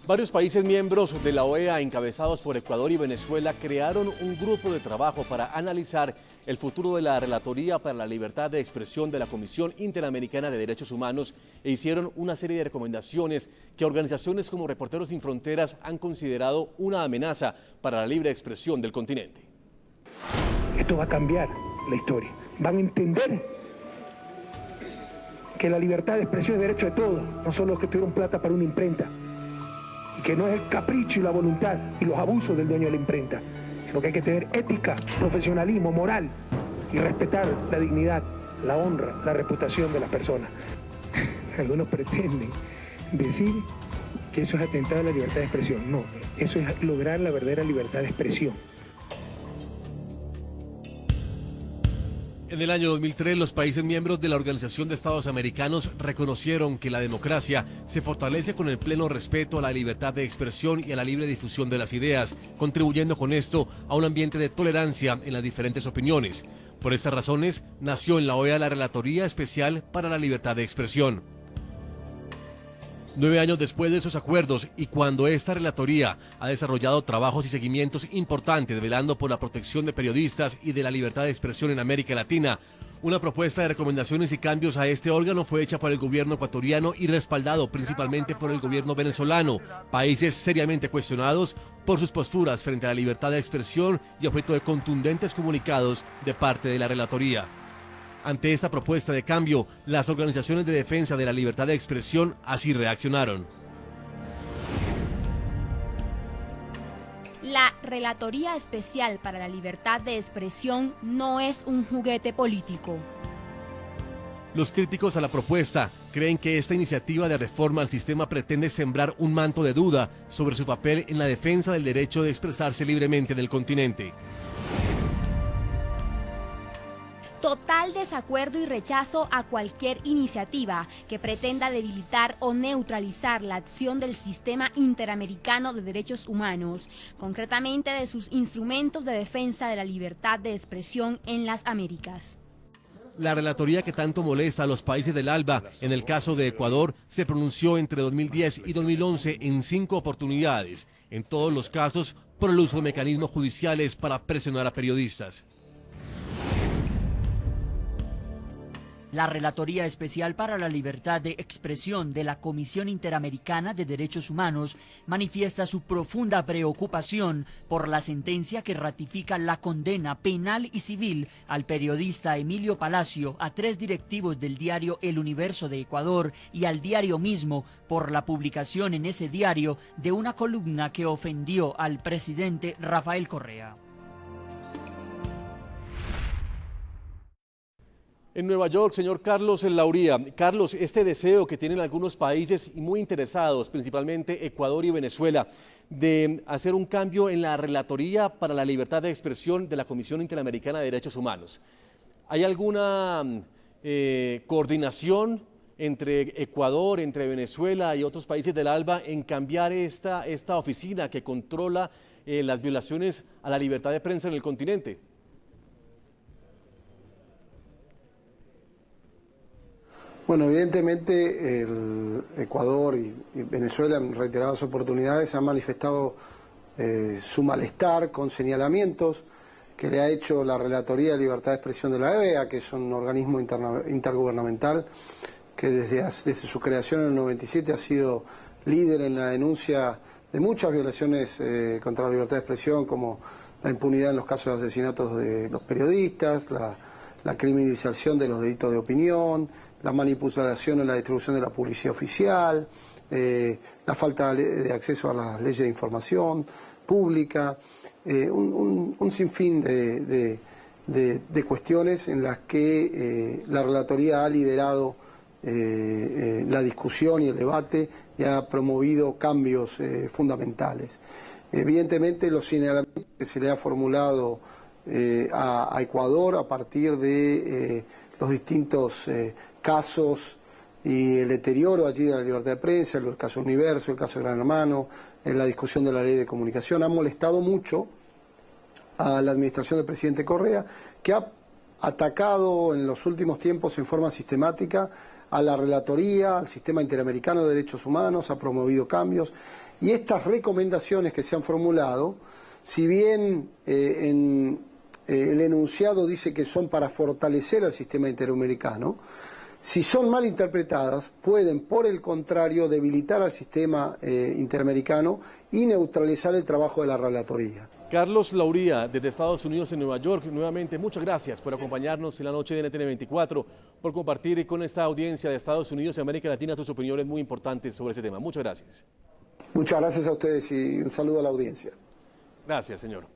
Varios países miembros de la OEA, encabezados por Ecuador y Venezuela, crearon un grupo de trabajo para analizar el futuro de la Relatoría para la Libertad de Expresión de la Comisión Interamericana de Derechos Humanos e hicieron una serie de recomendaciones que organizaciones como Reporteros Sin Fronteras han considerado una amenaza para la libre expresión del continente. Esto va a cambiar la historia. Van a entender que la libertad de expresión es derecho de todos, no solo los que tuvieron plata para una imprenta. Y que no es el capricho y la voluntad y los abusos del dueño de la imprenta, sino que hay que tener ética, profesionalismo, moral y respetar la dignidad, la honra, la reputación de las personas. Algunos pretenden decir que eso es atentar a la libertad de expresión. No, eso es lograr la verdadera libertad de expresión. En el año 2003, los países miembros de la Organización de Estados Americanos reconocieron que la democracia se fortalece con el pleno respeto a la libertad de expresión y a la libre difusión de las ideas, contribuyendo con esto a un ambiente de tolerancia en las diferentes opiniones. Por estas razones, nació en la OEA la Relatoría Especial para la Libertad de Expresión. 9 años después de esos acuerdos y cuando esta relatoría ha desarrollado trabajos y seguimientos importantes velando por la protección de periodistas y de la libertad de expresión en América Latina, una propuesta de recomendaciones y cambios a este órgano fue hecha por el gobierno ecuatoriano y respaldado principalmente por el gobierno venezolano, países seriamente cuestionados por sus posturas frente a la libertad de expresión y objeto de contundentes comunicados de parte de la relatoría. Ante esta propuesta de cambio, las organizaciones de defensa de la libertad de expresión así reaccionaron. La Relatoría Especial para la Libertad de Expresión no es un juguete político. Los críticos a la propuesta creen que esta iniciativa de reforma al sistema pretende sembrar un manto de duda sobre su papel en la defensa del derecho de expresarse libremente en el continente. Total desacuerdo y rechazo a cualquier iniciativa que pretenda debilitar o neutralizar la acción del Sistema Interamericano de Derechos Humanos, concretamente de sus instrumentos de defensa de la libertad de expresión en las Américas. La relatoría que tanto molesta a los países del ALBA, en el caso de Ecuador, se pronunció entre 2010 y 2011 en 5 oportunidades, en todos los casos por el uso de mecanismos judiciales para presionar a periodistas. La Relatoría Especial para la Libertad de Expresión de la Comisión Interamericana de Derechos Humanos manifiesta su profunda preocupación por la sentencia que ratifica la condena penal y civil al periodista Emilio Palacio, a 3 directivos del diario El Universo de Ecuador y al diario mismo por la publicación en ese diario de una columna que ofendió al presidente Rafael Correa. En Nueva York, señor Carlos Lauría. Carlos, este deseo que tienen algunos países y muy interesados, principalmente Ecuador y Venezuela, de hacer un cambio en la Relatoría para la Libertad de Expresión de la Comisión Interamericana de Derechos Humanos. ¿Hay alguna coordinación entre Ecuador, entre Venezuela y otros países del ALBA en cambiar esta oficina que controla las violaciones a la libertad de prensa en el continente? Bueno, evidentemente el Ecuador y Venezuela en reiteradas oportunidades han manifestado su malestar con señalamientos que le ha hecho la Relatoría de Libertad de Expresión de la OEA, que es un organismo intergubernamental que desde su creación en el 97 ha sido líder en la denuncia de muchas violaciones contra la libertad de expresión, como la impunidad en los casos de asesinatos de los periodistas, la criminalización de los delitos de opinión, la manipulación en la distribución de la publicidad oficial, la falta de acceso a las leyes de información pública, un sinfín de cuestiones en las que la Relatoría ha liderado la discusión y el debate y ha promovido cambios fundamentales. Evidentemente los señalamientos que se le ha formulado a Ecuador a partir de los distintos casos y el deterioro allí de la libertad de prensa, el caso Universo, el caso Gran Hermano, la discusión de la ley de comunicación, han molestado mucho a la administración del presidente Correa, que ha atacado en los últimos tiempos en forma sistemática a la Relatoría, al Sistema Interamericano de Derechos Humanos, ha promovido cambios, y estas recomendaciones que se han formulado, si bien el enunciado dice que son para fortalecer al sistema interamericano, si son mal interpretadas, pueden, por el contrario, debilitar al sistema interamericano y neutralizar el trabajo de la Relatoría. Carlos Lauría, desde Estados Unidos en Nueva York, nuevamente muchas gracias por acompañarnos en la noche de NTN 24, por compartir con esta audiencia de Estados Unidos y América Latina tus opiniones muy importantes sobre este tema. Muchas gracias. Muchas gracias a ustedes y un saludo a la audiencia. Gracias, señor.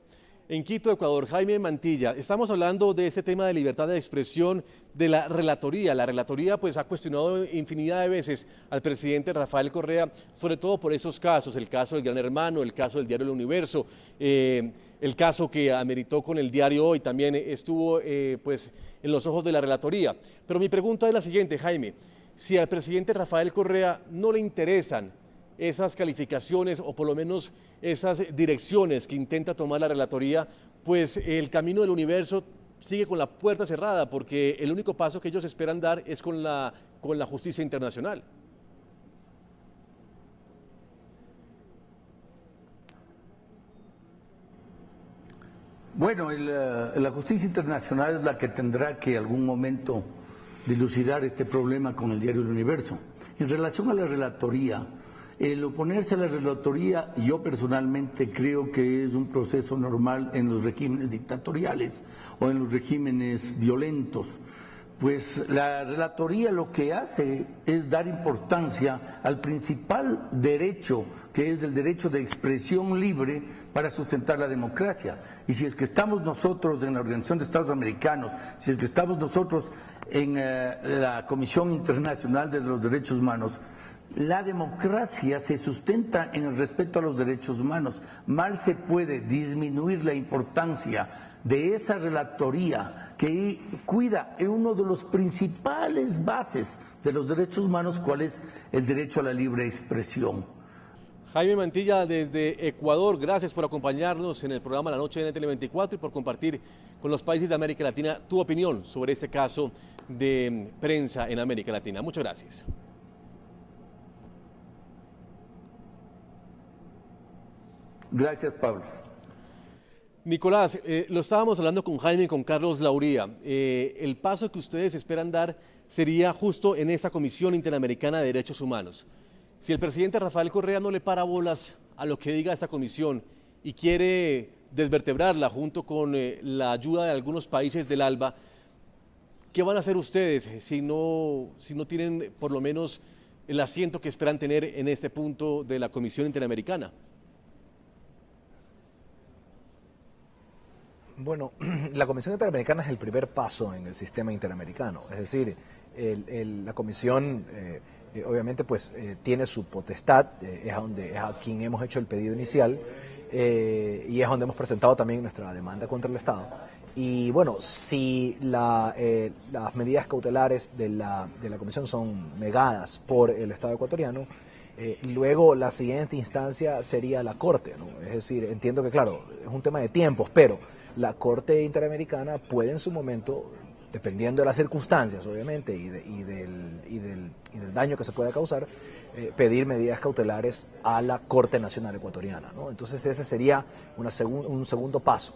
En Quito, Ecuador, Jaime Mantilla, estamos hablando de ese tema de libertad de expresión de la Relatoría. La Relatoría pues ha cuestionado infinidad de veces al presidente Rafael Correa, sobre todo por esos casos, el caso del Gran Hermano, el caso del diario El Universo, el caso que ameritó con el diario Hoy, también estuvo pues en los ojos de la Relatoría. Pero mi pregunta es la siguiente, Jaime, si al presidente Rafael Correa no le interesan esas calificaciones o por lo menos esas direcciones que intenta tomar la Relatoría, pues el camino del Universo sigue con la puerta cerrada, porque el único paso que ellos esperan dar es con la justicia internacional. Bueno, la justicia internacional es la que tendrá que en algún momento dilucidar este problema con el diario El Universo. En relación a la Relatoría, el oponerse a la Relatoría, yo personalmente creo que es un proceso normal en los regímenes dictatoriales o en los regímenes violentos. Pues la Relatoría lo que hace es dar importancia al principal derecho, que es el derecho de expresión libre para sustentar la democracia. Y si es que estamos nosotros en la Organización de Estados Americanos, si es que estamos nosotros en la Comisión Internacional de los Derechos Humanos, la democracia se sustenta en el respeto a los derechos humanos. Mal se puede disminuir la importancia de esa relatoría que cuida en uno de los principales bases de los derechos humanos, cuál es el derecho a la libre expresión. Jaime Mantilla, desde Ecuador, gracias por acompañarnos en el programa La Noche de NTN 24 y por compartir con los países de América Latina tu opinión sobre este caso de prensa en América Latina. Muchas gracias. Gracias, Pablo. Nicolás, lo estábamos hablando con Jaime y con Carlos Lauría. El paso que ustedes esperan dar sería justo en esta Comisión Interamericana de Derechos Humanos. Si el presidente Rafael Correa no le para bolas a lo que diga esta comisión y quiere desvertebrarla junto con la ayuda de algunos países del ALBA, ¿qué van a hacer ustedes si no tienen por lo menos el asiento que esperan tener en este punto de la Comisión Interamericana? Bueno, la Comisión Interamericana es el primer paso en el sistema interamericano, es decir, la Comisión obviamente pues tiene su potestad, es a quien hemos hecho el pedido inicial y es donde hemos presentado también nuestra demanda contra el Estado. Y bueno, si las medidas cautelares de la Comisión son negadas por el Estado ecuatoriano, luego la siguiente instancia sería la Corte, ¿no? Es decir, entiendo que claro, es un tema de tiempos, pero la Corte Interamericana puede en su momento, dependiendo de las circunstancias obviamente y del daño que se pueda causar, pedir medidas cautelares a la Corte Nacional Ecuatoriana, ¿no? Entonces ese sería un segundo paso.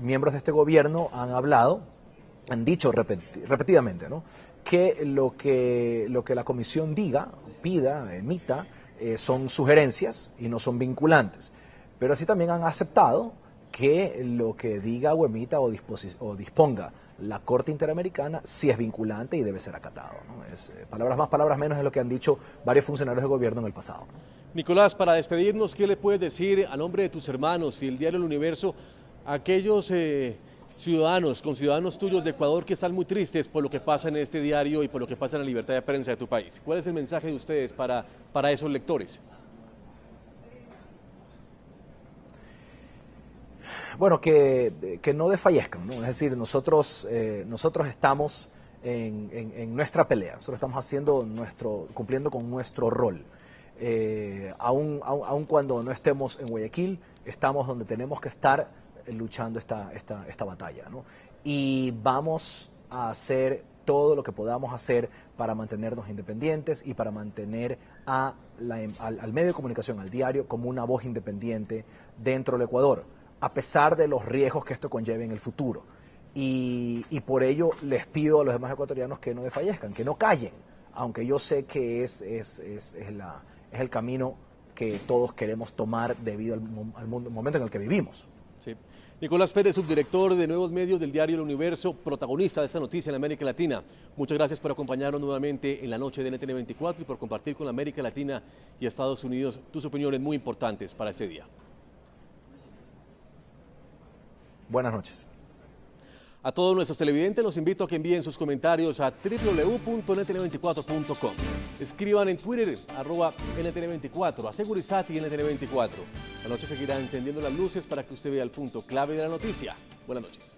Miembros de este gobierno han dicho repetidamente, ¿no?, que lo que la Comisión diga, pida, emita, son sugerencias y no son vinculantes. Pero así también han aceptado que lo que diga o emita o disponga la Corte Interamericana sí es vinculante y debe ser acatado, ¿no? Es, palabras más, palabras menos, es lo que han dicho varios funcionarios de gobierno en el pasado. Nicolás, para despedirnos, ¿qué le puedes decir a nombre de tus hermanos y el diario El Universo a aquellos conciudadanos tuyos de Ecuador que están muy tristes por lo que pasa en este diario y por lo que pasa en la libertad de prensa de tu país? ¿Cuál es el mensaje de ustedes para esos lectores? Bueno, que no desfallezcan, ¿no? Es decir, nosotros estamos en nuestra pelea, nosotros estamos cumpliendo con nuestro rol. Aun cuando no estemos en Guayaquil, estamos donde tenemos que estar luchando esta batalla, ¿no? Y vamos a hacer todo lo que podamos hacer para mantenernos independientes y para mantener al medio de comunicación, al diario, como una voz independiente dentro del Ecuador, a pesar de los riesgos que esto conlleve en el futuro. Y por ello les pido a los demás ecuatorianos que no desfallezcan, que no callen, aunque yo sé que es el camino que todos queremos tomar debido al momento en el que vivimos. Sí. Nicolás Pérez, subdirector de Nuevos Medios del diario El Universo, protagonista de esta noticia en América Latina. Muchas gracias por acompañarnos nuevamente en la noche de NTN 24 y por compartir con América Latina y Estados Unidos tus opiniones muy importantes para este día. Buenas noches. A todos nuestros televidentes los invito a que envíen sus comentarios a www.ntn24.com. Escriban en Twitter, @NTN24, a Segurizati NTN24. La noche seguirá encendiendo las luces para que usted vea el punto clave de la noticia. Buenas noches.